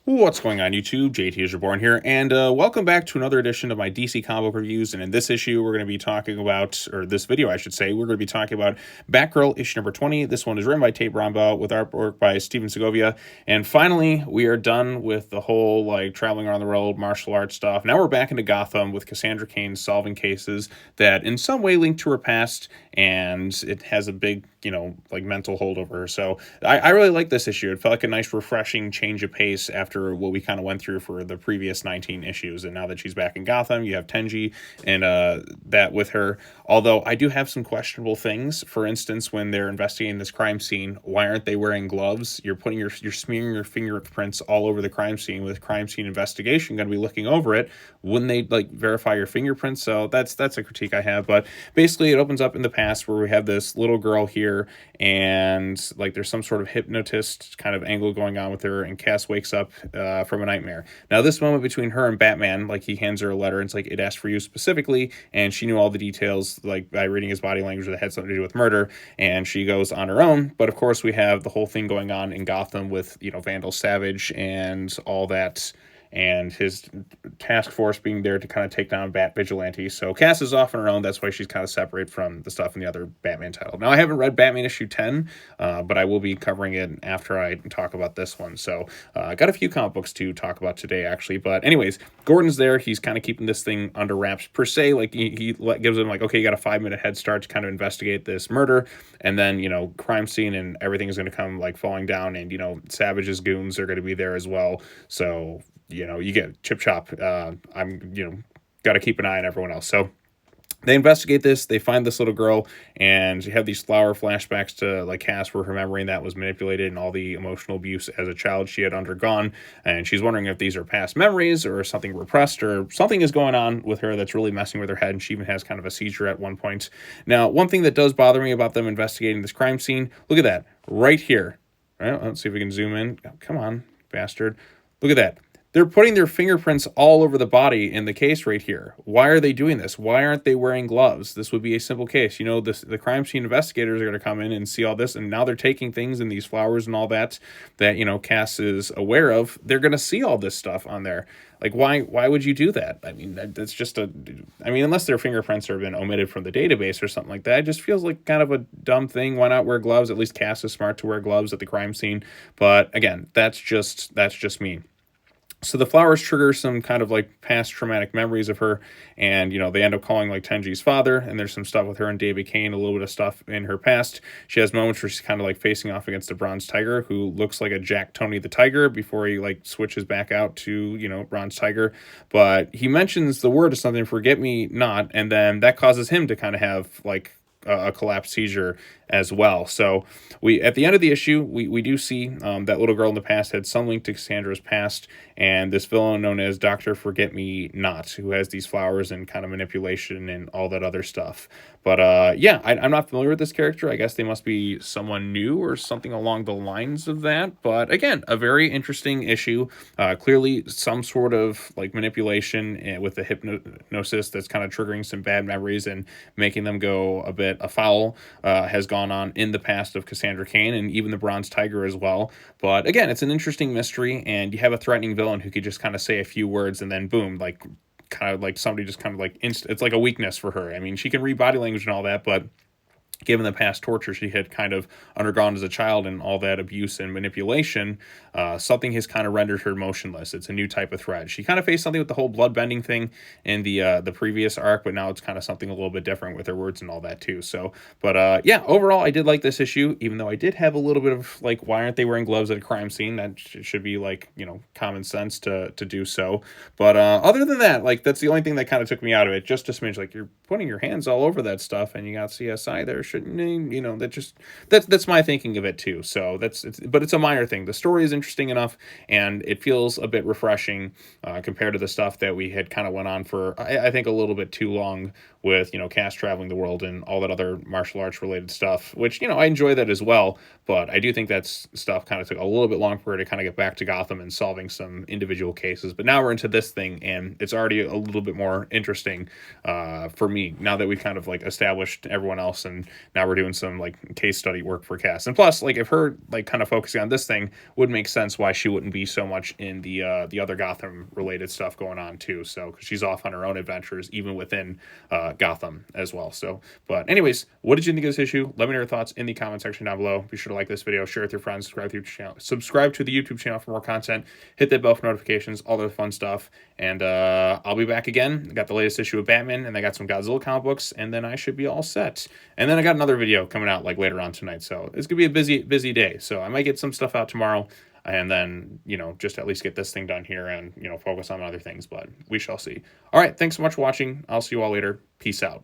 What's going on, YouTube? JT is reborn here, and welcome back to another edition of my DC comic book reviews. And in this issue, we're going to be talking about, or this video, I should say, we're going to be talking about Batgirl issue number 20. This one is written by Tate Brombaugh with artwork by Steven Segovia. And finally, we are done with the whole like traveling around the world, martial arts stuff. Now we're back into Gotham with Cassandra Cain solving cases that in some way link to her past, and it has a big, like mental hold over her. So I really like this issue. It felt like a nice, refreshing change of pace after what we kind of went through for the previous 19 issues. And now that she's back in Gotham, you have Tenji and that with her. Although I do have some questionable things. For instance, when they're investigating this crime scene, why aren't they wearing gloves? You're smearing your fingerprints all over the crime scene with crime scene investigation going to be looking over it. Wouldn't they like verify your fingerprints? So that's a critique I have. But basically, it opens up in the past where we have this little girl here, and like there's some sort of hypnotist kind of angle going on with her, and Cass wakes up from a nightmare. Now this moment between her and Batman, like he hands her a letter, and it's like, it asked for you specifically, and she knew all the details like by reading his body language that had something to do with murder, and she goes on her own. But of course we have the whole thing going on in Gotham with Vandal Savage and all that, and his task force being there to kind of take down Bat Vigilante. So Cass is off on her own. That's why she's kind of separate from the stuff in the other Batman title. Now, I haven't read Batman issue 10, but I will be covering it after I talk about this one. So I got a few comic books to talk about today, actually. But anyways, Gordon's there. He's kind of keeping this thing under wraps, per se. Like, he gives him, like, okay, you got a 5-minute head start to kind of investigate this murder. And then, crime scene and everything is going to come, like, falling down. And, Savage's goons are going to be there as well. So you get chip chop. I'm, got to keep an eye on everyone else. So they investigate this. They find this little girl, and you have these flower flashbacks to like Cass, where her memory that was manipulated and all the emotional abuse as a child she had undergone. And she's wondering if these are past memories or something repressed, or something is going on with her that's really messing with her head. And she even has kind of a seizure at one point. Now, one thing that does bother me about them investigating this crime scene, look at that right here. All right, let's see if we can zoom in. Oh, come on, bastard. Look at that. They're putting their fingerprints all over the body in the case right here. Why are they doing this? Why aren't they wearing gloves? This would be a simple case. The crime scene investigators are going to come in and see all this, and now they're taking things in these flowers and all that, Cass is aware of. They're going to see all this stuff on there. Like, why would you do that? I mean, that's just unless their fingerprints have been omitted from the database or something like that, it just feels like kind of a dumb thing. Why not wear gloves? At least Cass is smart to wear gloves at the crime scene. But again, that's just me. So the flowers trigger some kind of like past traumatic memories of her, and they end up calling like Tenji's father, and there's some stuff with her and David Kane, a little bit of stuff in her past. She has moments where she's kind of like facing off against a bronze tiger who looks like a Jack Tony the Tiger before he like switches back out to bronze tiger. But he mentions the word of something, forget me not, and then that causes him to kind of have like a collapsed seizure as well. So we, at the end of the issue, we do see that little girl in the past had some link to Cassandra's past, and this villain known as Dr. Forget Me Not, who has these flowers and kind of manipulation and all that other stuff. But I'm not familiar with this character. I guess they must be someone new or something along the lines of that. But again, a very interesting issue. Clearly some sort of like manipulation with the hypnosis that's kind of triggering some bad memories and making them go a bit afoul has gone on in the past of Cassandra Cain and even the Bronze Tiger as well. But again, it's an interesting mystery, and you have a threatening villain who could just kind of say a few words and then boom, like kind of like somebody just kind of like it's like a weakness for her. I mean, she can read body language and all that, but given the past torture she had kind of undergone as a child and all that abuse and manipulation, something has kind of rendered her motionless. It's a new type of threat. She kind of faced something with the whole bloodbending thing in the previous arc, but now it's kind of something a little bit different with her words and all that too. So, but overall, I did like this issue, even though I did have a little bit of like, why aren't they wearing gloves at a crime scene? That should be like, common sense to do so. But other than that, like, that's the only thing that kind of took me out of it. Just a smidge, like, you're putting your hands all over that stuff and you got CSI there. Shouldn't that's my thinking of it too. So but it's a minor thing. The story is interesting enough, and it feels a bit refreshing compared to the stuff that we had kind of went on for I think a little bit too long with, Cass traveling the world and all that other martial arts related stuff, which, I enjoy that as well. But I do think that's stuff kind of took a little bit long for her to kind of get back to Gotham and solving some individual cases. But now we're into this thing, and it's already a little bit more interesting for me now that we kind of like established everyone else, and now we're doing some like case study work for Cass. And plus, like if her like kind of focusing on this thing would make sense why she wouldn't be so much in the other Gotham related stuff going on too. So because she's off on her own adventures, even within Gotham as well. So, but anyways, what did you think of this issue? Let me know your thoughts in the comment section down below. Be sure to like this video, share it with your friends, subscribe to the YouTube channel for more content, hit that bell for notifications, all the fun stuff. And I'll be back again. I got the latest issue of Batman, and I got some Godzilla comic books, and then I should be all set. And then I got another video coming out like later on tonight, so it's gonna be a busy day. So I might get some stuff out tomorrow, and then just at least get this thing done here and focus on other things. But we shall see. All right, thanks so much for watching. I'll see you all later. Peace out.